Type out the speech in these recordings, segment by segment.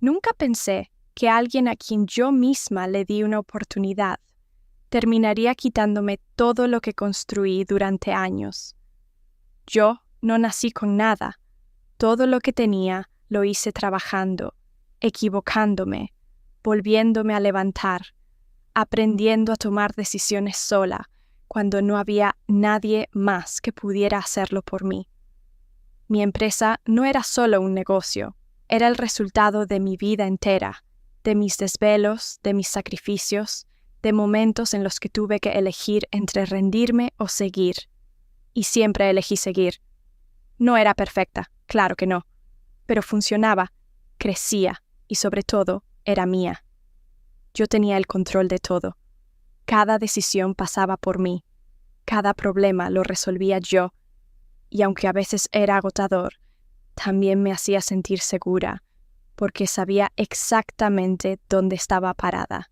Nunca pensé que alguien a quien yo misma le di una oportunidad terminaría quitándome todo lo que construí durante años. Yo no nací con nada. Todo lo que tenía lo hice trabajando, equivocándome, volviéndome a levantar, aprendiendo a tomar decisiones sola, cuando no había nadie más que pudiera hacerlo por mí. Mi empresa no era solo un negocio, era el resultado de mi vida entera, de mis desvelos, de mis sacrificios, de momentos en los que tuve que elegir entre rendirme o seguir. Y siempre elegí seguir. No era perfecta, claro que no, pero funcionaba, crecía y sobre todo era mía. Yo tenía el control de todo. Cada decisión pasaba por mí. Cada problema lo resolvía yo. Y aunque a veces era agotador, también me hacía sentir segura, porque sabía exactamente dónde estaba parada.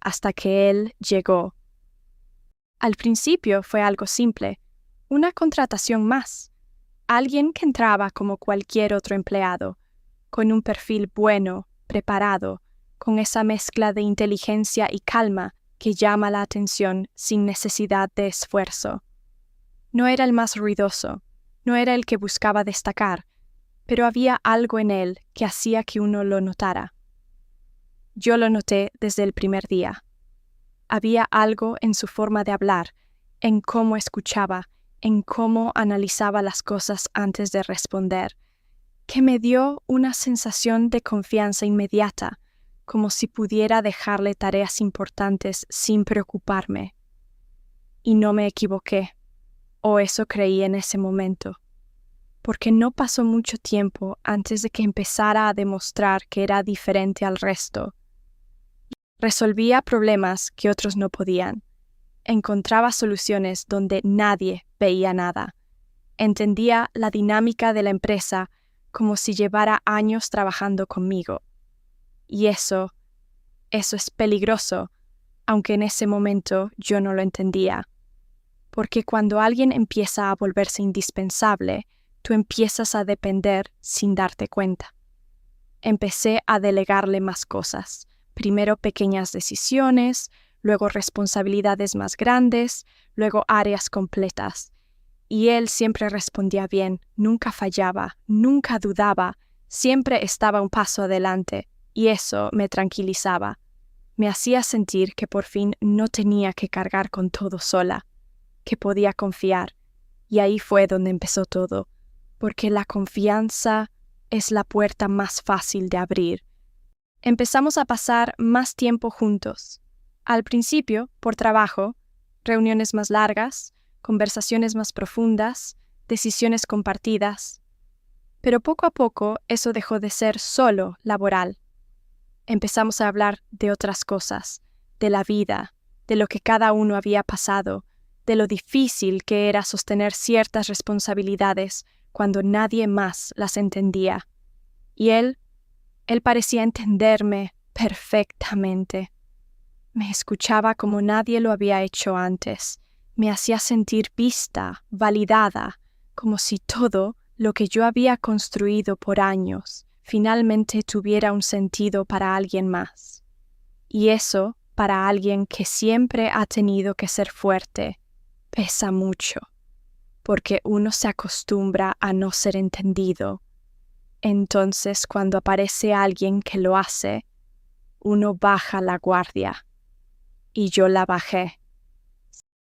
Hasta que él llegó. Al principio fue algo simple, una contratación más. Alguien que entraba como cualquier otro empleado, con un perfil bueno, preparado, con esa mezcla de inteligencia y calma que llama la atención sin necesidad de esfuerzo. No era el más ruidoso, no era el que buscaba destacar, pero había algo en él que hacía que uno lo notara. Yo lo noté desde el primer día. Había algo en su forma de hablar, en cómo escuchaba, en cómo analizaba las cosas antes de responder, que me dio una sensación de confianza inmediata, como si pudiera dejarle tareas importantes sin preocuparme. Y no me equivoqué, o eso creí en ese momento, porque no pasó mucho tiempo antes de que empezara a demostrar que era diferente al resto. Resolvía problemas que otros no podían. Encontraba soluciones donde nadie veía nada. Entendía la dinámica de la empresa como si llevara años trabajando conmigo. Y eso es peligroso, aunque en ese momento yo no lo entendía. Porque cuando alguien empieza a volverse indispensable, tú empiezas a depender sin darte cuenta. Empecé a delegarle más cosas. Primero pequeñas decisiones, luego responsabilidades más grandes, luego áreas completas. Y él siempre respondía bien, nunca fallaba, nunca dudaba, siempre estaba un paso adelante, y eso me tranquilizaba. Me hacía sentir que por fin no tenía que cargar con todo sola, que podía confiar. Y ahí fue donde empezó todo, porque la confianza es la puerta más fácil de abrir. Empezamos a pasar más tiempo juntos. Al principio, por trabajo, reuniones más largas, conversaciones más profundas, decisiones compartidas. Pero poco a poco eso dejó de ser solo laboral. Empezamos a hablar de otras cosas, de la vida, de lo que cada uno había pasado, de lo difícil que era sostener ciertas responsabilidades cuando nadie más las entendía. Y él parecía entenderme perfectamente. Me escuchaba como nadie lo había hecho antes. Me hacía sentir vista, validada, como si todo lo que yo había construido por años finalmente tuviera un sentido para alguien más. Y eso, para alguien que siempre ha tenido que ser fuerte, pesa mucho, porque uno se acostumbra a no ser entendido. Entonces, cuando aparece alguien que lo hace, uno baja la guardia. Y yo la bajé.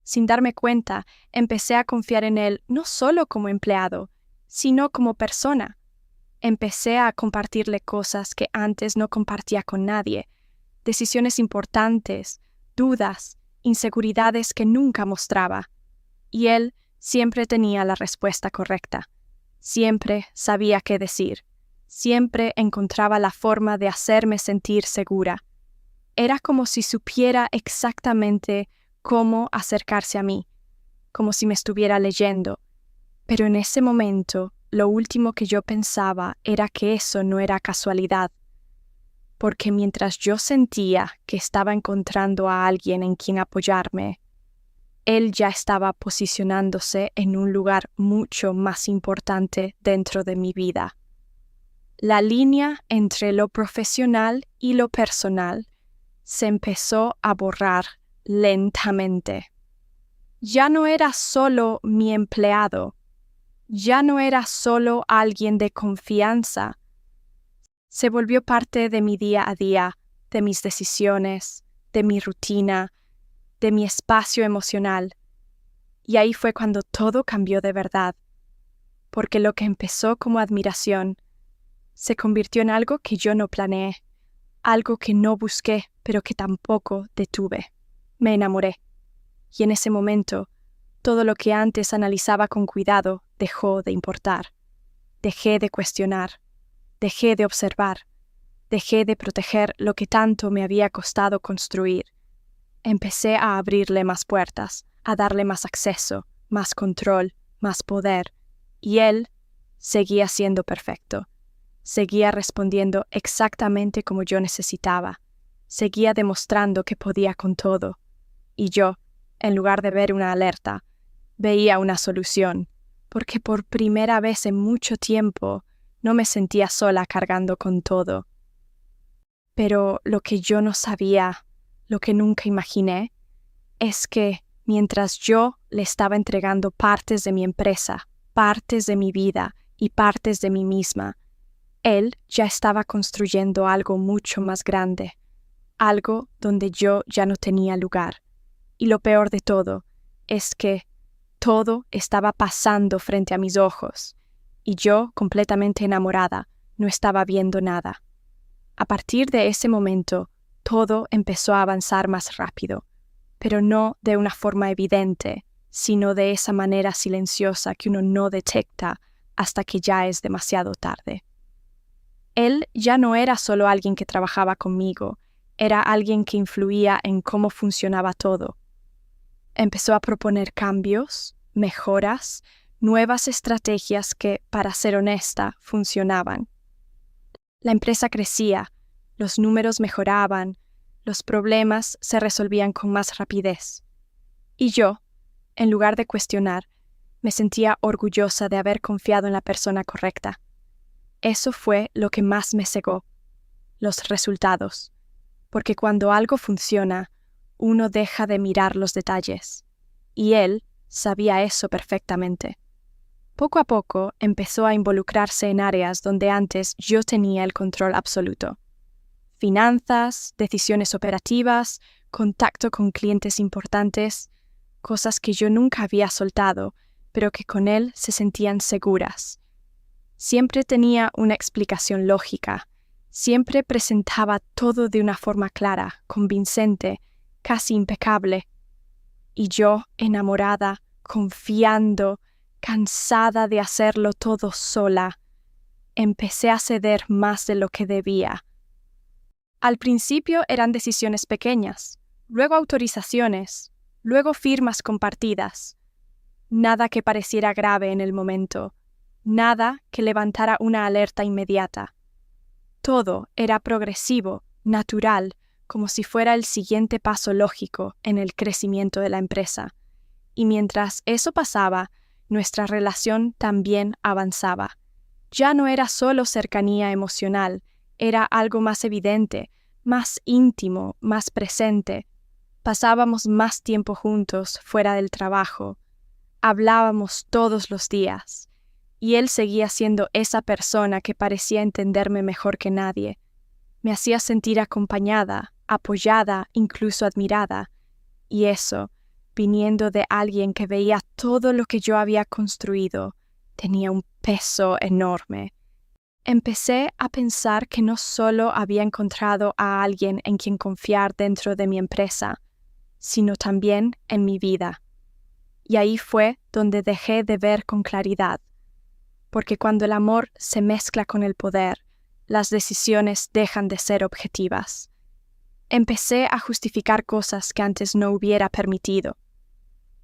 Sin darme cuenta, empecé a confiar en él no solo como empleado, sino como persona. Empecé a compartirle cosas que antes no compartía con nadie, decisiones importantes, dudas, inseguridades que nunca mostraba. Y él siempre tenía la respuesta correcta. Siempre sabía qué decir. Siempre encontraba la forma de hacerme sentir segura. Era como si supiera exactamente cómo acercarse a mí, como si me estuviera leyendo. Pero en ese momento, lo último que yo pensaba era que eso no era casualidad, porque mientras yo sentía que estaba encontrando a alguien en quien apoyarme, él ya estaba posicionándose en un lugar mucho más importante dentro de mi vida. La línea entre lo profesional y lo personal se empezó a borrar lentamente. Ya no era solo mi empleado, ya no era solo alguien de confianza. Se volvió parte de mi día a día, de mis decisiones, de mi rutina, de mi espacio emocional. Y ahí fue cuando todo cambió de verdad, porque lo que empezó como admiración se convirtió en algo que yo no planeé, algo que no busqué, pero que tampoco detuve. Me enamoré. Y en ese momento, todo lo que antes analizaba con cuidado dejó de importar. Dejé de cuestionar, dejé de observar, dejé de proteger lo que tanto me había costado construir. Empecé a abrirle más puertas, a darle más acceso, más control, más poder, y él seguía siendo perfecto. Seguía respondiendo exactamente como yo necesitaba. Seguía demostrando que podía con todo. Y yo, en lugar de ver una alerta, veía una solución, porque por primera vez en mucho tiempo no me sentía sola cargando con todo. Pero lo que yo no sabía, lo que nunca imaginé, es que mientras yo le estaba entregando partes de mi empresa, partes de mi vida y partes de mí misma, él ya estaba construyendo algo mucho más grande, algo donde yo ya no tenía lugar. Y lo peor de todo es que todo estaba pasando frente a mis ojos, y yo, completamente enamorada, no estaba viendo nada. A partir de ese momento, todo empezó a avanzar más rápido, pero no de una forma evidente, sino de esa manera silenciosa que uno no detecta hasta que ya es demasiado tarde. Él ya no era solo alguien que trabajaba conmigo, era alguien que influía en cómo funcionaba todo. Empezó a proponer cambios, mejoras, nuevas estrategias que, para ser honesta, funcionaban. La empresa crecía, los números mejoraban, los problemas se resolvían con más rapidez. Y yo, en lugar de cuestionar, me sentía orgullosa de haber confiado en la persona correcta. Eso fue lo que más me cegó, los resultados, porque cuando algo funciona, uno deja de mirar los detalles, y él sabía eso perfectamente. Poco a poco empezó a involucrarse en áreas donde antes yo tenía el control absoluto. Finanzas, decisiones operativas, contacto con clientes importantes, cosas que yo nunca había soltado, pero que con él se sentían seguras. Siempre tenía una explicación lógica, siempre presentaba todo de una forma clara, convincente, casi impecable. Y yo, enamorada, confiando, cansada de hacerlo todo sola, empecé a ceder más de lo que debía. Al principio eran decisiones pequeñas, luego autorizaciones, luego firmas compartidas. Nada que pareciera grave en el momento, nada que levantara una alerta inmediata. Todo era progresivo, natural, como si fuera el siguiente paso lógico en el crecimiento de la empresa. Y mientras eso pasaba, nuestra relación también avanzaba. Ya no era solo cercanía emocional, era algo más evidente, más íntimo, más presente. Pasábamos más tiempo juntos fuera del trabajo. Hablábamos todos los días. Y él seguía siendo esa persona que parecía entenderme mejor que nadie. Me hacía sentir acompañada, apoyada, incluso admirada. Y eso, viniendo de alguien que veía todo lo que yo había construido, tenía un peso enorme. Empecé a pensar que no solo había encontrado a alguien en quien confiar dentro de mi empresa, sino también en mi vida. Y ahí fue donde dejé de ver con claridad. Porque cuando el amor se mezcla con el poder, las decisiones dejan de ser objetivas. Empecé a justificar cosas que antes no hubiera permitido.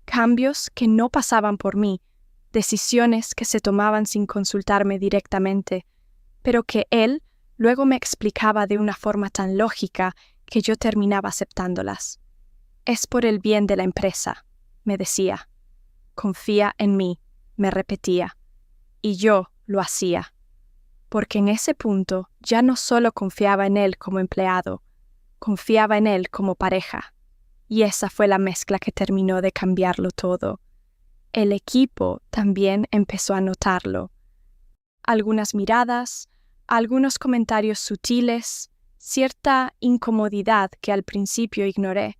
Cambios que no pasaban por mí, decisiones que se tomaban sin consultarme directamente, pero que él luego me explicaba de una forma tan lógica que yo terminaba aceptándolas. Es por el bien de la empresa, me decía. Confía en mí, me repetía. Y yo lo hacía. porque en ese punto ya no solo confiaba en él como empleado, confiaba en él como pareja. Y esa fue la mezcla que terminó de cambiarlo todo. El equipo también empezó a notarlo. Algunas miradas, algunos comentarios sutiles, cierta incomodidad que al principio ignoré.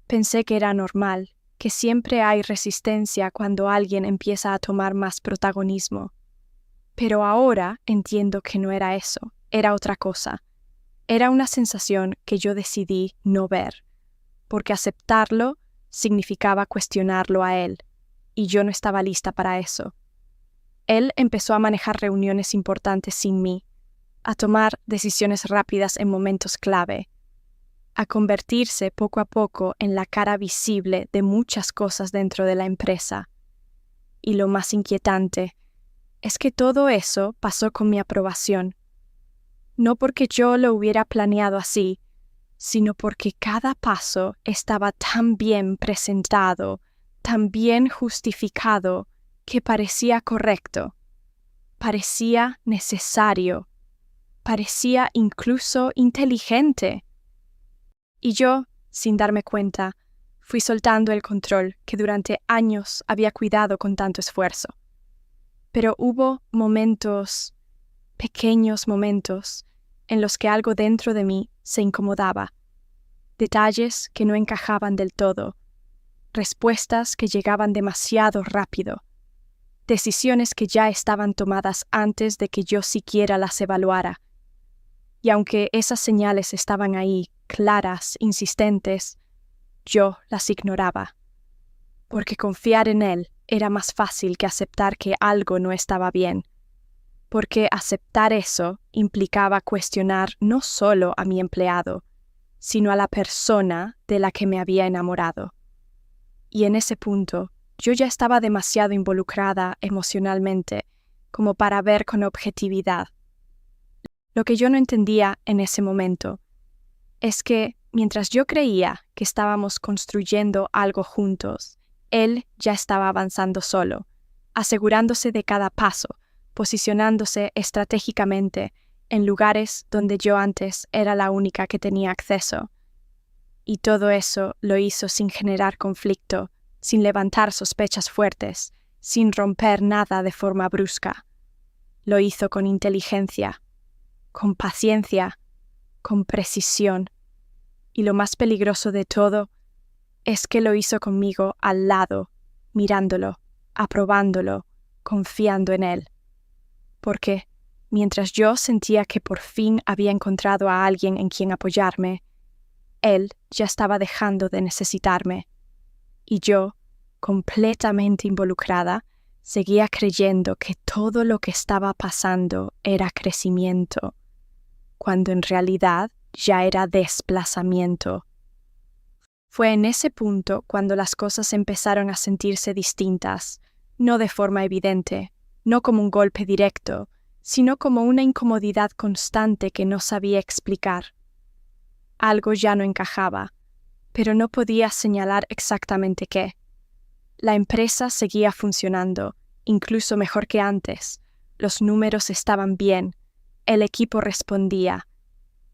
Pensé que era normal, que siempre hay resistencia cuando alguien empieza a tomar más protagonismo. Pero ahora entiendo que no era eso, era otra cosa. Era una sensación que yo decidí no ver, porque aceptarlo significaba cuestionarlo a él, y yo no estaba lista para eso. Él empezó a manejar reuniones importantes sin mí, a tomar decisiones rápidas en momentos clave, a convertirse poco a poco en la cara visible de muchas cosas dentro de la empresa. Y lo más inquietante es que todo eso pasó con mi aprobación. No porque yo lo hubiera planeado así, sino porque cada paso estaba tan bien presentado, tan bien justificado, que parecía correcto, parecía necesario, parecía incluso inteligente. Y yo, sin darme cuenta, fui soltando el control que durante años había cuidado con tanto esfuerzo. Pero hubo momentos, pequeños momentos, en los que algo dentro de mí se incomodaba. Detalles que no encajaban del todo, respuestas que llegaban demasiado rápido, decisiones que ya estaban tomadas antes de que yo siquiera las evaluara. Y aunque esas señales estaban ahí, claras, insistentes, yo las ignoraba, porque confiar en él era más fácil que aceptar que algo no estaba bien, porque aceptar eso implicaba cuestionar no solo a mi empleado, sino a la persona de la que me había enamorado. Y en ese punto, yo ya estaba demasiado involucrada emocionalmente como para ver con objetividad. Lo que yo no entendía en ese momento es que, mientras yo creía que estábamos construyendo algo juntos, él ya estaba avanzando solo, asegurándose de cada paso, posicionándose estratégicamente en lugares donde yo antes era la única que tenía acceso. Y todo eso lo hizo sin generar conflicto, sin levantar sospechas fuertes, sin romper nada de forma brusca. Lo hizo con inteligencia, con paciencia, con precisión. Y lo más peligroso de todo es que lo hizo conmigo al lado, mirándolo, aprobándolo, confiando en él. Porque, mientras yo sentía que por fin había encontrado a alguien en quien apoyarme, él ya estaba dejando de necesitarme. Y yo, completamente involucrada, seguía creyendo que todo lo que estaba pasando era crecimiento, cuando en realidad ya era desplazamiento. Fue en ese punto cuando las cosas empezaron a sentirse distintas, no de forma evidente, no como un golpe directo, sino como una incomodidad constante que no sabía explicar. Algo ya no encajaba, pero no podía señalar exactamente qué. La empresa seguía funcionando, incluso mejor que antes. Los números estaban bien, el equipo respondía,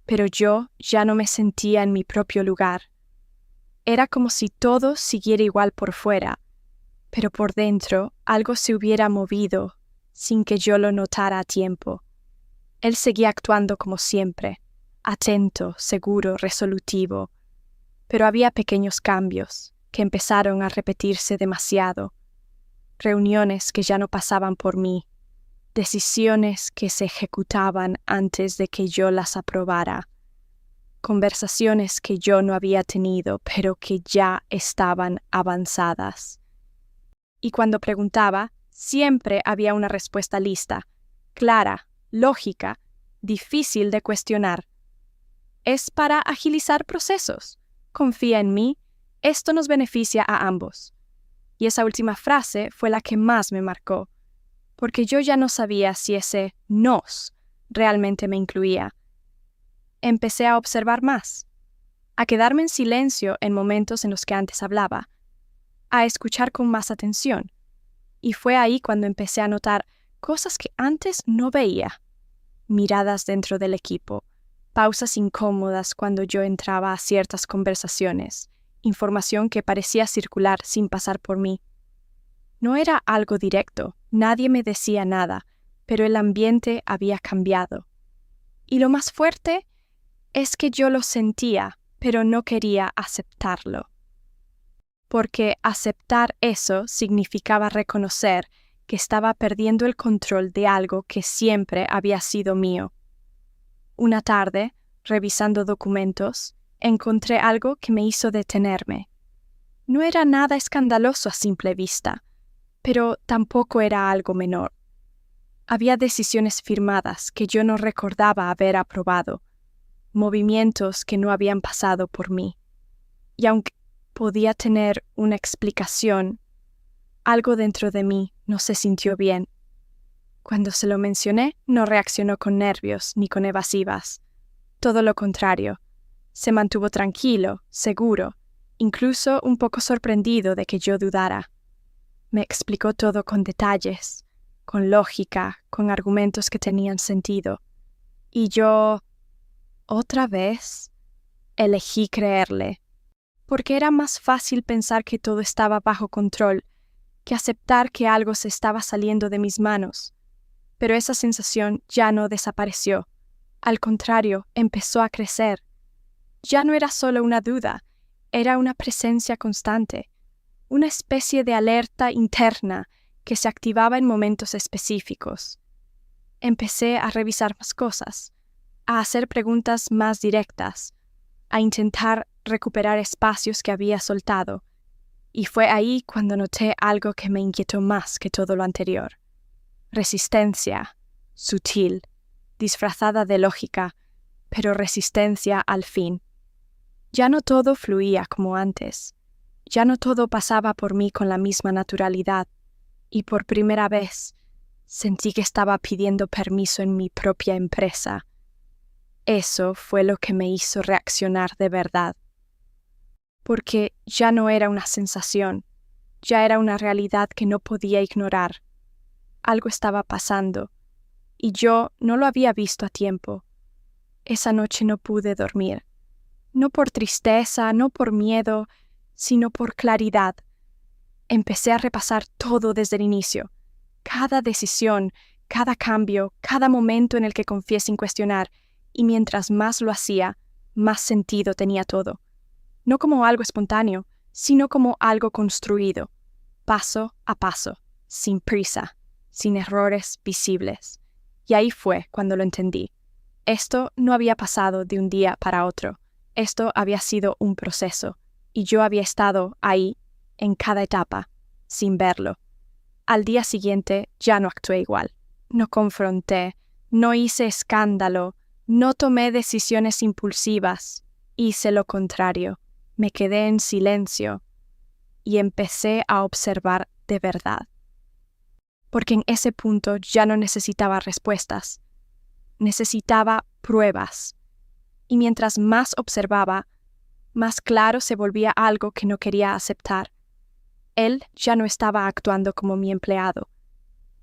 pero yo ya no me sentía en mi propio lugar. Era como si todo siguiera igual por fuera, pero por dentro algo se hubiera movido sin que yo lo notara a tiempo. Él seguía actuando como siempre, atento, seguro, resolutivo, pero había pequeños cambios que empezaron a repetirse demasiado. Reuniones que ya no pasaban por mí, decisiones que se ejecutaban antes de que yo las aprobara, conversaciones que yo no había tenido, pero que ya estaban avanzadas. Y cuando preguntaba, siempre había una respuesta lista, clara, lógica, difícil de cuestionar. Es para agilizar procesos. Confía en mí, esto nos beneficia a ambos. Y esa última frase fue la que más me marcó, porque yo ya no sabía si ese nos realmente me incluía. Empecé a observar más, a quedarme en silencio en momentos en los que antes hablaba, a escuchar con más atención. Y fue ahí cuando empecé a notar cosas que antes no veía. miradas dentro del equipo, pausas incómodas cuando yo entraba a ciertas conversaciones, información que parecía circular sin pasar por mí. No era algo directo, nadie me decía nada, pero el ambiente había cambiado. Y lo más fuerte es que yo lo sentía, pero no quería aceptarlo. Porque aceptar eso significaba reconocer que estaba perdiendo el control de algo que siempre había sido mío. Una tarde, revisando documentos, encontré algo que me hizo detenerme. No era nada escandaloso a simple vista, pero tampoco era algo menor. Había decisiones firmadas que yo no recordaba haber aprobado, movimientos que no habían pasado por mí. Y aunque podía tener una explicación, algo dentro de mí no se sintió bien. Cuando se lo mencioné, no reaccionó con nervios ni con evasivas. Todo lo contrario. Se mantuvo tranquilo, seguro, incluso un poco sorprendido de que yo dudara. Me explicó todo con detalles, con lógica, con argumentos que tenían sentido. Y yo, otra vez, elegí creerle, porque era más fácil pensar que todo estaba bajo control que aceptar que algo se estaba saliendo de mis manos. Pero esa sensación ya no desapareció. Al contrario, empezó a crecer. Ya no era solo una duda, era una presencia constante, una especie de alerta interna que se activaba en momentos específicos. Empecé a revisar más cosas, a hacer preguntas más directas, a intentar recuperar espacios que había soltado, y fue ahí cuando noté algo que me inquietó más que todo lo anterior. Resistencia, sutil, disfrazada de lógica, pero resistencia al fin. Ya no todo fluía como antes, ya no todo pasaba por mí con la misma naturalidad, y por primera vez sentí que estaba pidiendo permiso en mi propia empresa. Eso fue lo que me hizo reaccionar de verdad. Porque ya no era una sensación, ya era una realidad que no podía ignorar. Algo estaba pasando, y yo no lo había visto a tiempo. Esa noche no pude dormir, no por tristeza, no por miedo, sino por claridad. Empecé a repasar todo desde el inicio, cada decisión, cada cambio, cada momento en el que confié sin cuestionar, y mientras más lo hacía, más sentido tenía todo. No como algo espontáneo, sino como algo construido, paso a paso, sin prisa, sin errores visibles. Y ahí fue cuando lo entendí. Esto no había pasado de un día para otro. Esto había sido un proceso, y yo había estado ahí, en cada etapa, sin verlo. Al día siguiente ya no actué igual. No confronté, no hice escándalo, no tomé decisiones impulsivas. Hice lo contrario. Me quedé en silencio y empecé a observar de verdad. Porque en ese punto ya no necesitaba respuestas, necesitaba pruebas. Y mientras más observaba, más claro se volvía algo que no quería aceptar. Él ya no estaba actuando como mi empleado,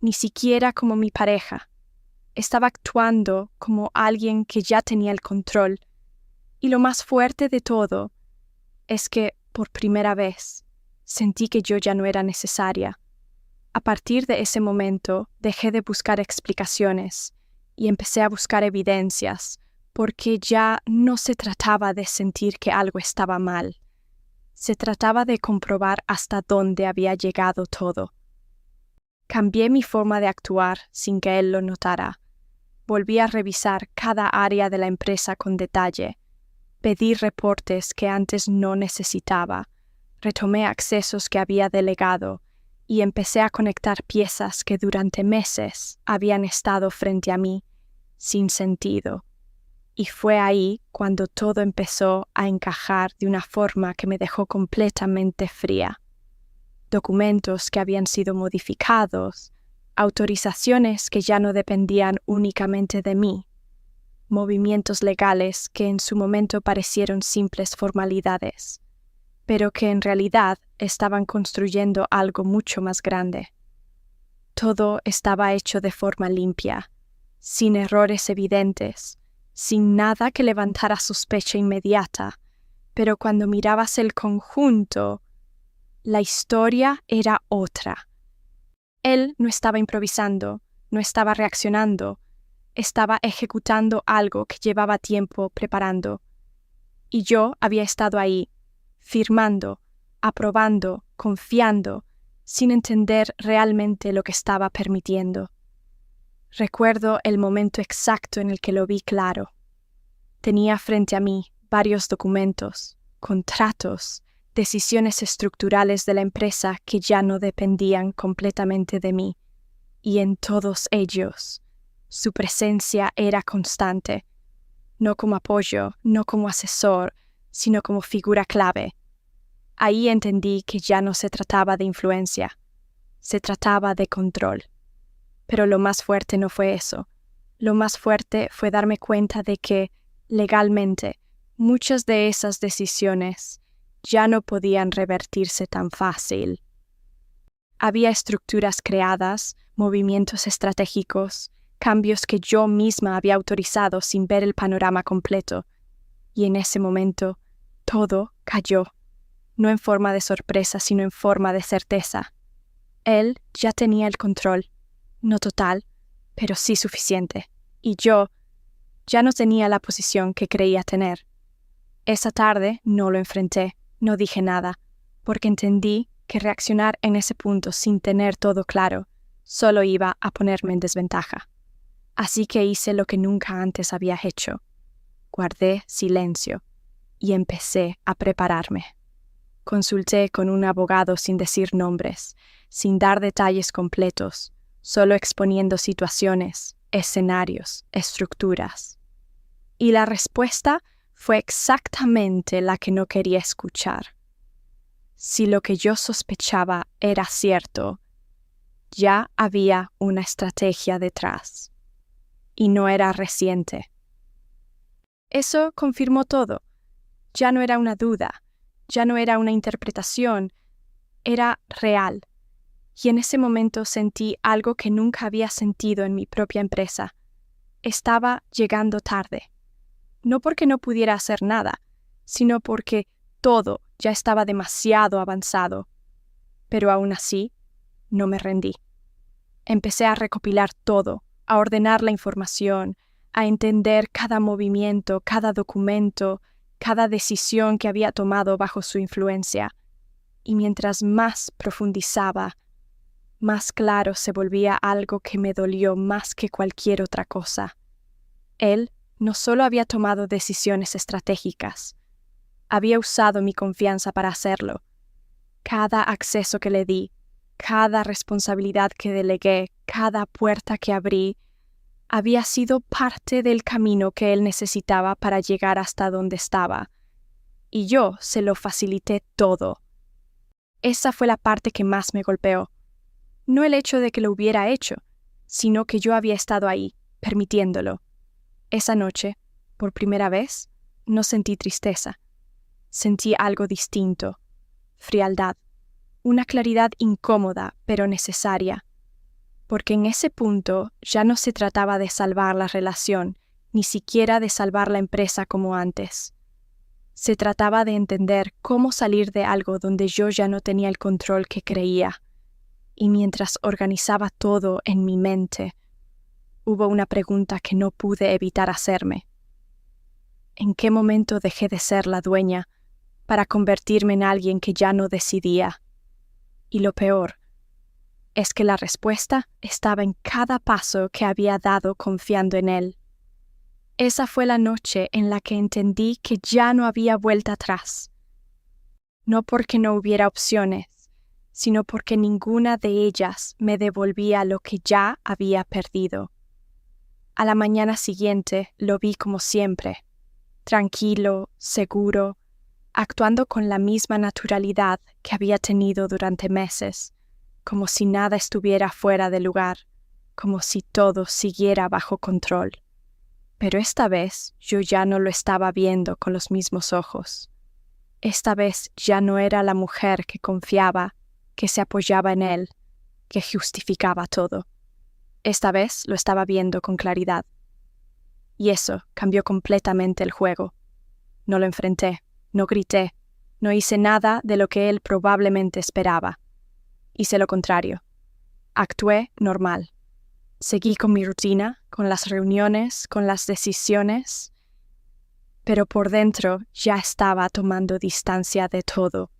ni siquiera como mi pareja. Estaba actuando como alguien que ya tenía el control. Y lo más fuerte de todo es que, por primera vez, sentí que yo ya no era necesaria. A partir de ese momento, dejé de buscar explicaciones y empecé a buscar evidencias, porque ya no se trataba de sentir que algo estaba mal. Se trataba de comprobar hasta dónde había llegado todo. Cambié mi forma de actuar sin que él lo notara. Volví a revisar cada área de la empresa con detalle. Pedí reportes que antes no necesitaba, retomé accesos que había delegado y empecé a conectar piezas que durante meses habían estado frente a mí, sin sentido. Y fue ahí cuando todo empezó a encajar de una forma que me dejó completamente fría. Documentos que habían sido modificados, autorizaciones que ya no dependían únicamente de mí, movimientos legales que en su momento parecieron simples formalidades, pero que en realidad estaban construyendo algo mucho más grande. Todo estaba hecho de forma limpia, sin errores evidentes, sin nada que levantara sospecha inmediata, pero cuando mirabas el conjunto, la historia era otra. Él no estaba improvisando, no estaba reaccionando, estaba ejecutando algo que llevaba tiempo preparando. Y yo había estado ahí, firmando, aprobando, confiando, sin entender realmente lo que estaba permitiendo. Recuerdo el momento exacto en el que lo vi claro. Tenía frente a mí varios documentos, contratos, decisiones estructurales de la empresa que ya no dependían completamente de mí, y en todos ellos, su presencia era constante, no como apoyo, no como asesor, sino como figura clave. Ahí entendí que ya no se trataba de influencia, se trataba de control. Pero lo más fuerte no fue eso. Lo más fuerte fue darme cuenta de que, legalmente, muchas de esas decisiones ya no podían revertirse tan fácil. Había estructuras creadas, movimientos estratégicos, cambios que yo misma había autorizado sin ver el panorama completo. Y en ese momento, todo cayó, no en forma de sorpresa, sino en forma de certeza. Él ya tenía el control, no total, pero sí suficiente, y yo ya no tenía la posición que creía tener. Esa tarde no lo enfrenté, no dije nada, porque entendí que reaccionar en ese punto sin tener todo claro solo iba a ponerme en desventaja. Así que hice lo que nunca antes había hecho. Guardé silencio y empecé a prepararme. Consulté con un abogado sin decir nombres, sin dar detalles completos, solo exponiendo situaciones, escenarios, estructuras. Y la respuesta fue exactamente la que no quería escuchar. Si lo que yo sospechaba era cierto, ya había una estrategia detrás. Y no era reciente. Eso confirmó todo. Ya no era una duda, ya no era una interpretación, era real. Y en ese momento sentí algo que nunca había sentido en mi propia empresa. Estaba llegando tarde. No porque no pudiera hacer nada, sino porque todo ya estaba demasiado avanzado. Pero aún así, no me rendí. Empecé a recopilar todo, a ordenar la información, a entender cada movimiento, cada documento, cada decisión que había tomado bajo su influencia. Y mientras más profundizaba, más claro se volvía algo que me dolió más que cualquier otra cosa. Él no solo había tomado decisiones estratégicas, había usado mi confianza para hacerlo. Cada acceso que le di, cada responsabilidad que delegué, cada puerta que abrí, había sido parte del camino que él necesitaba para llegar hasta donde estaba, y yo se lo facilité todo. Esa fue la parte que más me golpeó. No el hecho de que lo hubiera hecho, sino que yo había estado ahí, permitiéndolo. Esa noche, por primera vez, no sentí tristeza. Sentí algo distinto, frialdad, una claridad incómoda pero necesaria, porque en ese punto ya no se trataba de salvar la relación, ni siquiera de salvar la empresa como antes. Se trataba de entender cómo salir de algo donde yo ya no tenía el control que creía. Y mientras organizaba todo en mi mente, hubo una pregunta que no pude evitar hacerme. ¿En qué momento dejé de ser la dueña para convertirme en alguien que ya no decidía? Y lo peor es que la respuesta estaba en cada paso que había dado confiando en él. Esa fue la noche en la que entendí que ya no había vuelta atrás. No porque no hubiera opciones, sino porque ninguna de ellas me devolvía lo que ya había perdido. A la mañana siguiente lo vi como siempre, tranquilo, seguro, actuando con la misma naturalidad que había tenido durante meses, como si nada estuviera fuera de lugar, como si todo siguiera bajo control. Pero esta vez yo ya no lo estaba viendo con los mismos ojos. Esta vez ya no era la mujer que confiaba, que se apoyaba en él, que justificaba todo. Esta vez lo estaba viendo con claridad. Y eso cambió completamente el juego. No lo enfrenté, no grité, no hice nada de lo que él probablemente esperaba. Hice lo contrario. Actué normal. Seguí con mi rutina, con las reuniones, con las decisiones, pero por dentro ya estaba tomando distancia de todo.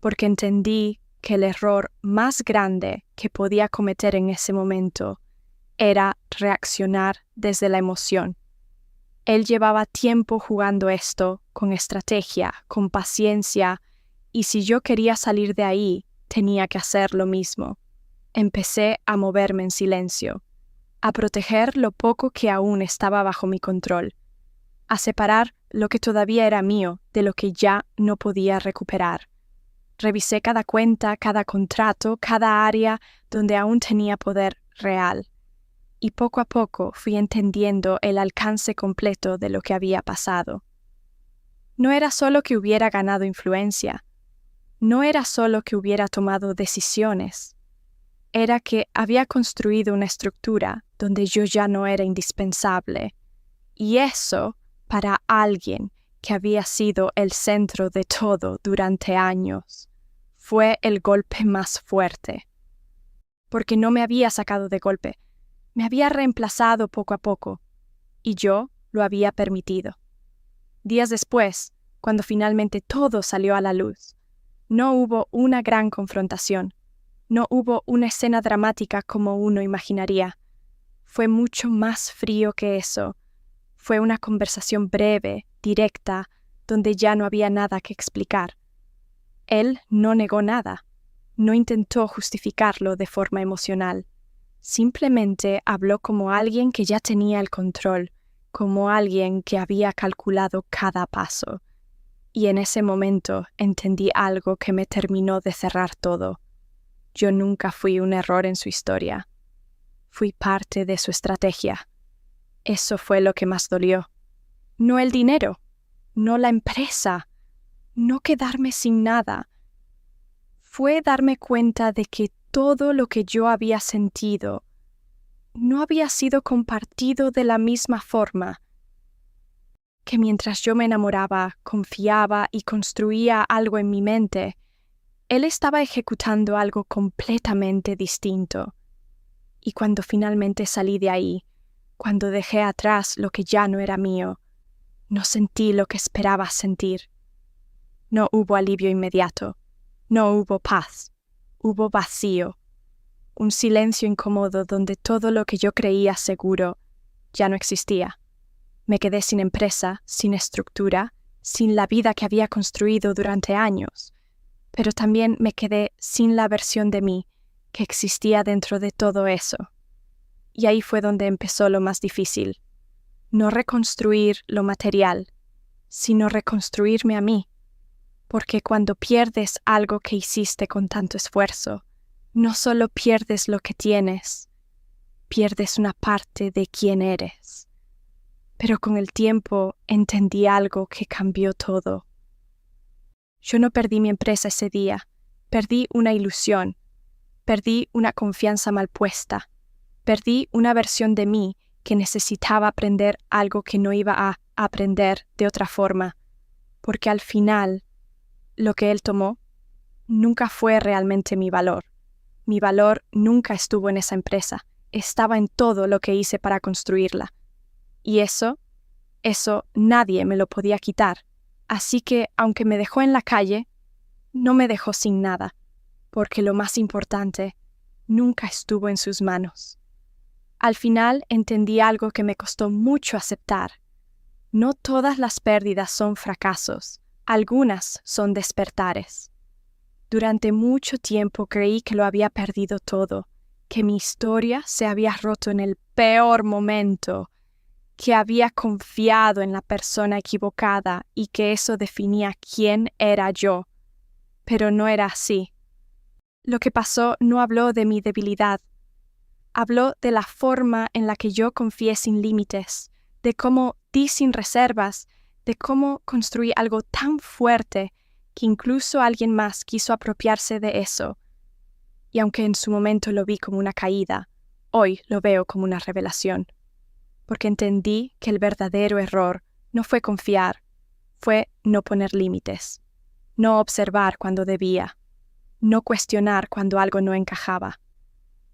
Porque entendí que el error más grande que podía cometer en ese momento era reaccionar desde la emoción. Él llevaba tiempo jugando esto con estrategia, con paciencia, y si yo quería salir de ahí, tenía que hacer lo mismo. Empecé a moverme en silencio, a proteger lo poco que aún estaba bajo mi control, a separar lo que todavía era mío de lo que ya no podía recuperar. Revisé cada cuenta, cada contrato, cada área donde aún tenía poder real. Y poco a poco fui entendiendo el alcance completo de lo que había pasado. No era solo que hubiera ganado influencia, no era solo que hubiera tomado decisiones, era que había construido una estructura donde yo ya no era indispensable, y eso, para alguien que había sido el centro de todo durante años, fue el golpe más fuerte. Porque no me había sacado de golpe, me había reemplazado poco a poco, y yo lo había permitido. Días después, cuando finalmente todo salió a la luz, no hubo una gran confrontación, no hubo una escena dramática como uno imaginaría. Fue mucho más frío que eso. Fue una conversación breve, directa, donde ya no había nada que explicar. Él no negó nada, no intentó justificarlo de forma emocional. Simplemente habló como alguien que ya tenía el control, como alguien que había calculado cada paso. Y en ese momento entendí algo que me terminó de cerrar todo. Yo nunca fui un error en su historia. Fui parte de su estrategia. Eso fue lo que más dolió. No el dinero, no la empresa, no quedarme sin nada. Fue darme cuenta de que todo lo que yo había sentido no había sido compartido de la misma forma. Que mientras yo me enamoraba, confiaba y construía algo en mi mente, él estaba ejecutando algo completamente distinto. Y cuando finalmente salí de ahí, cuando dejé atrás lo que ya no era mío, no sentí lo que esperaba sentir. No hubo alivio inmediato, no hubo paz, hubo vacío, un silencio incómodo donde todo lo que yo creía seguro ya no existía. Me quedé sin empresa, sin estructura, sin la vida que había construido durante años, pero también me quedé sin la versión de mí que existía dentro de todo eso. Y ahí fue donde empezó lo más difícil. No reconstruir lo material, sino reconstruirme a mí. Porque cuando pierdes algo que hiciste con tanto esfuerzo, no solo pierdes lo que tienes, pierdes una parte de quién eres. Pero con el tiempo entendí algo que cambió todo. Yo no perdí mi empresa ese día, perdí una ilusión, perdí una confianza mal puesta, perdí una versión de mí que necesitaba aprender algo que no iba a aprender de otra forma, porque al final, lo que él tomó nunca fue realmente mi valor. Mi valor nunca estuvo en esa empresa, estaba en todo lo que hice para construirla. Y eso nadie me lo podía quitar. Así que, aunque me dejó en la calle, no me dejó sin nada, porque lo más importante nunca estuvo en sus manos. Al final entendí algo que me costó mucho aceptar. No todas las pérdidas son fracasos, algunas son despertares. Durante mucho tiempo creí que lo había perdido todo, que mi historia se había roto en el peor momento, que había confiado en la persona equivocada y que eso definía quién era yo. Pero no era así. Lo que pasó no habló de mi debilidad. Habló de la forma en la que yo confié sin límites, de cómo di sin reservas, de cómo construí algo tan fuerte que incluso alguien más quiso apropiarse de eso. Y aunque en su momento lo vi como una caída, Hoy lo veo como una revelación, porque entendí que el verdadero error no fue confiar, fue no poner límites, no observar cuando debía, no cuestionar cuando algo no encajaba.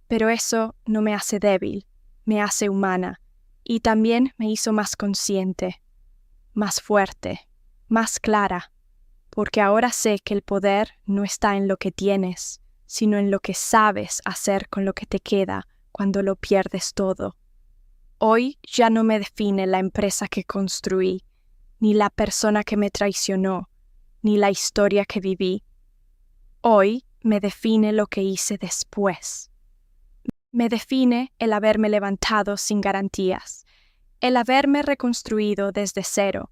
Pero eso no me hace débil, me hace humana, y también me hizo más consciente, más fuerte, más clara, porque ahora sé que el poder no está en lo que tienes, sino en lo que sabes hacer con lo que te queda cuando lo pierdes todo. Hoy ya no me define la empresa que construí, ni la persona que me traicionó, ni la historia que viví. Hoy me define lo que hice después. Me define el haberme levantado sin garantías, el haberme reconstruido desde cero,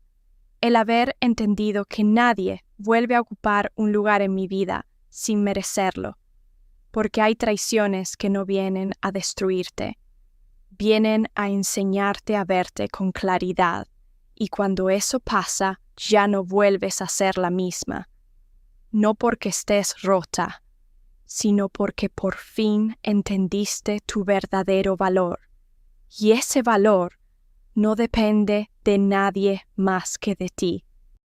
el haber entendido que nadie vuelve a ocupar un lugar en mi vida sin merecerlo, porque hay traiciones que no vienen a destruirte, vienen a enseñarte a verte con claridad, y cuando eso pasa ya no vuelves a ser la misma, no porque estés rota, sino porque por fin entendiste tu verdadero valor, y ese valor no depende de nadie más que de ti.